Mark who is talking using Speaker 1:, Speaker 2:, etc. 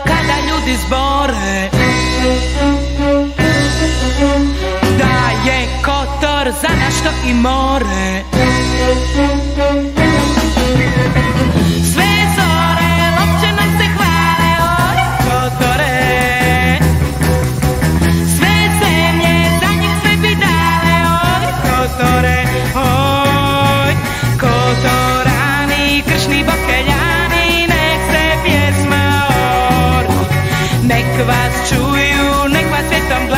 Speaker 1: kada ljudi zbore da je Kotor za nešto i more. Sve zore lopće nam se hvale, oj Kotore. Sve zemlje za njih sve bi dale, oj Kotore, oj Kotorani, kršni Bokeljani, nek se pjesma orgu, nek vas čuju, nek vas svijetom gledaju.